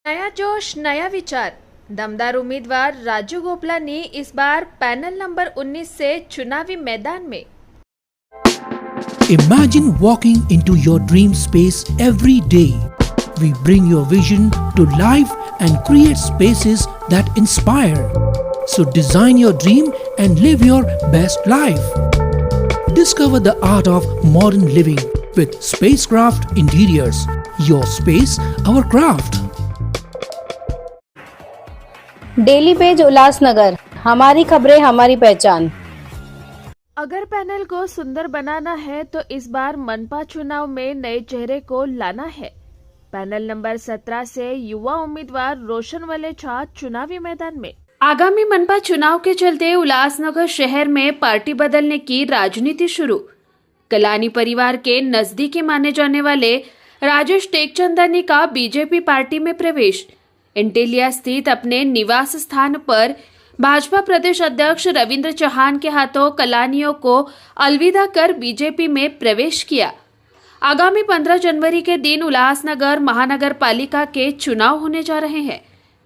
नया जोश नया विचार। दमदार उम्मीदवार राजू गोपलानी इस बार पैनल नंबर 19 से चुनावी मैदान में। Imagine walking into your dream space every day. We bring your vision to life and create spaces that inspire. So design your dream and live your best life. Discover the art of modern living with Spacecraft Interiors. Your space, our craft. Daily page Ulhasnagar, हमारी खबरें हमारी पहचान। अगर panel को सुंदर banana है तो इस बार मनपा चुनाव में नए चेहरे को लाना है। पैनल नंबर 17 से युवा उम्मीदवार रोशन वलेचा चुनावी मैदान में। आगामी मनपा चुनाव के चलते उल्लासनगर शहर में पार्टी बदलने की राजनीति शुरू। कलानी परिवार के नजदीकी माने जाने वाले राजेश टेकचंदानी का बीजेपी पार्टी में प्रवेश। इंटेलिया स्थित अपने निवास स्थान पर भाजपा प्रदेश अध्यक्ष रविंद्र चौहान के हाथों कलानियों को अलविदा कर बीजेपी में प्रवेश किया। आगामी 15 जनवरी के दिन उल्लासनगर महानगर पालिका के चुनाव होने जा रहे हैं।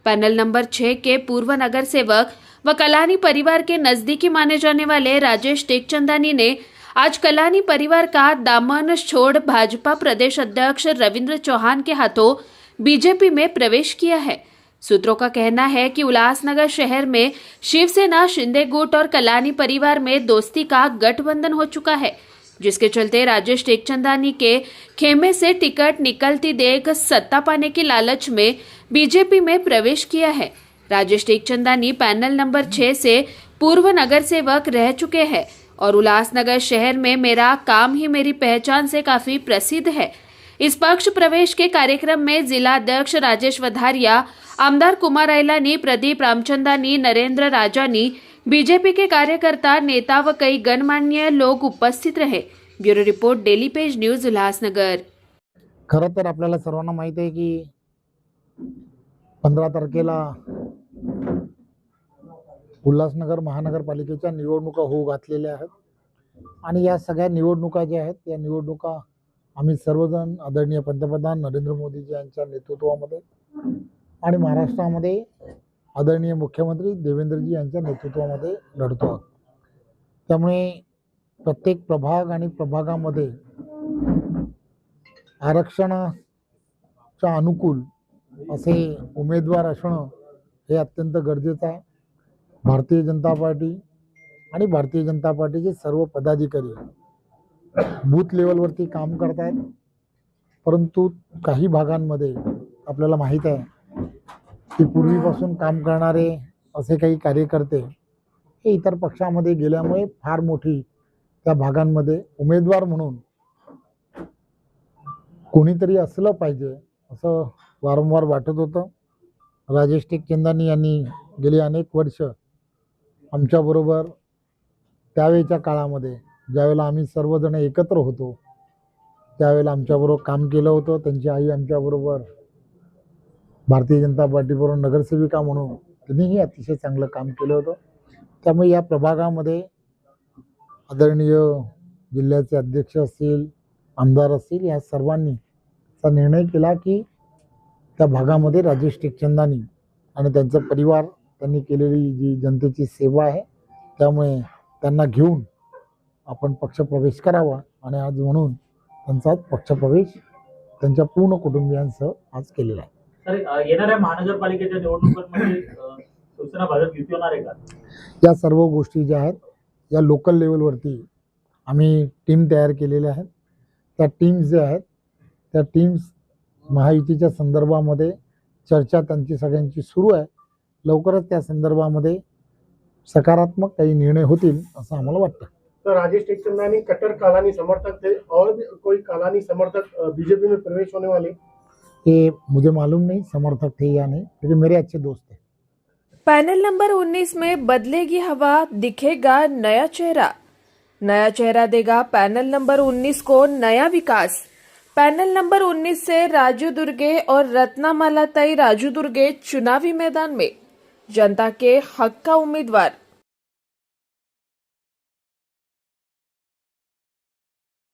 पैनल नंबर 6 के पूर्व नगर सेवक व कलानी परिवार के नजदीकी माने जाने वाले राजेश टेकचंदानी ने आज कलानी परिवार का दामन छोड़ भाजपा प्रदेश अध्यक्ष रविंद्र चौहान के हाथों बीजेपी में प्रवेश किया है। सूत्रों का कहना है कि उल्लासनगर शहर में शिवसेना, शिंदे गुट और कलानी परिवार में दोस्ती का गठबंधन हो चुका है, जिसके चलते राजेश टेकचंदानी के खेमे से टिकट निकलती देख सत्ता पाने की लालच में बीजेपी में प्रवेश किया है। राजेश टेकचंदानी पैनल नंबर 6 से पूर्व नगर सेवक रह चुके हैं और उल्लासनगर शहर में मेरा काम ही मेरी पहचान से काफी प्रसिद्ध है। इस पक्ष प्रवेश के कार्यक्रम में जिला अध्यक्ष राजेश वधारिया, आमदार कुमार अयलानी, प्रदीप रामचंदानी, नरेंद्र राजानी, बीजेपी के कार्यकर्ता, नेता व कई गणमान्य लोग उपस्थित रहे। Bureau report, daily page news, Ulhasnagar. खरं तर आपल्याला सर्वांना माहिती आहे की 15 तारखेला उल्हासनगर महानगरपालिकेच्या निवडणुका होऊ घातलेल्या आहेत आणि या सगळ्या निवडणुका ज्या आहेत या निवडणुका आम्ही सर्वजण आदरणीय पंतप्रधान नरेंद्र मोदीजी यांच्या नेतृत्वामध्ये आणि महाराष्ट्रामध्ये आदरणीय मुख्यमंत्री देवेंद्रजी यांच्या नेतृत्वामध्ये लढतो आहोत। त्यामुळे प्रत्येक प्रभाग आणि प्रभागामध्ये आरक्षणाच्या अनुकूल असे उमेदवार असणं हे अत्यंत गरजेचं आहे। भारतीय जनता पार्टी आणि भारतीय जनता पार्टीचे सर्व पदाधिकारी बूथ लेवलवरती काम करतात, परंतु काही भागांमध्ये आपल्याला माहीत आहे की पूर्वीपासून काम करणारे असे काही कार्यकर्ते हे इतर पक्षामध्ये गेल्यामुळे फार मोठी त्या भागांमध्ये उमेदवार म्हणून कोणीतरी असलं पाहिजे असं वारंवार वाटत होतं। राजेश टेकचंदानी यांनी गेली अनेक वर्ष आमच्याबरोबर त्यावेळच्या काळामध्ये ज्यावेळेला आम्ही सर्वजण एकत्र होतो त्यावेळेला आमच्याबरोबर काम केलं होतं। त्यांची आई आमच्याबरोबर भारतीय जनता पार्टीबरोबर नगरसेविका म्हणून त्यांनीही अतिशय चांगलं काम केलं होतं। त्यामुळे या प्रभागामध्ये आदरणीय जिल्ह्याचे अध्यक्ष असतील, आमदार असतील, या सर्वांनी असा निर्णय केला की त्या भागामध्ये राजेश टेकचंदानी आणि त्यांचा परिवार त्यांनी केलेली जी जनतेची सेवा आहे त्यामुळे त्यांना घेऊन आपण पक्षप्रवेश करावा आणि आज म्हणून त्यांचा पक्षप्रवेश त्यांच्या पूर्ण कुटुंबियांसह आज केलेला आहे। सर, येणाऱ्या महानगरपालिकेच्या निवडणुकांमध्ये शिवसेना भाजप युती होणार आहे का? या सर्व गोष्टी ज्या आहेत या लोकल लेवलवरती आम्ही टीम तयार केलेल्या आहेत। त्या टीम्स ज्या आहेत त्या टीम्स महायुतीच्या संदर्भामध्ये चर्चा त्यांची सगळ्यांची सुरू आहे। लवकरच त्या संदर्भामध्ये सकारात्मक काही निर्णय होतील असं आम्हाला वाटतं। तो राजेश टेकचंदानी कट्टर कालानी समर्थक थे और भी कोई कालानी समर्थक बीजेपी में प्रवेश होने वाले? ये मुझे मालूम नहीं समर्थक थे या नहीं, लेकिन मेरे अच्छे दोस्त थे। पैनल नंबर 19 में बदलेगी हवा, दिखेगा नया चेहरा। नया चेहरा देगा पैनल नंबर 19 को नया विकास। पैनल नंबर 19 से राजू दुर्गे और रत्नामालाताई राजू दुर्गे चुनावी मैदान में। जनता के हक का उम्मीदवार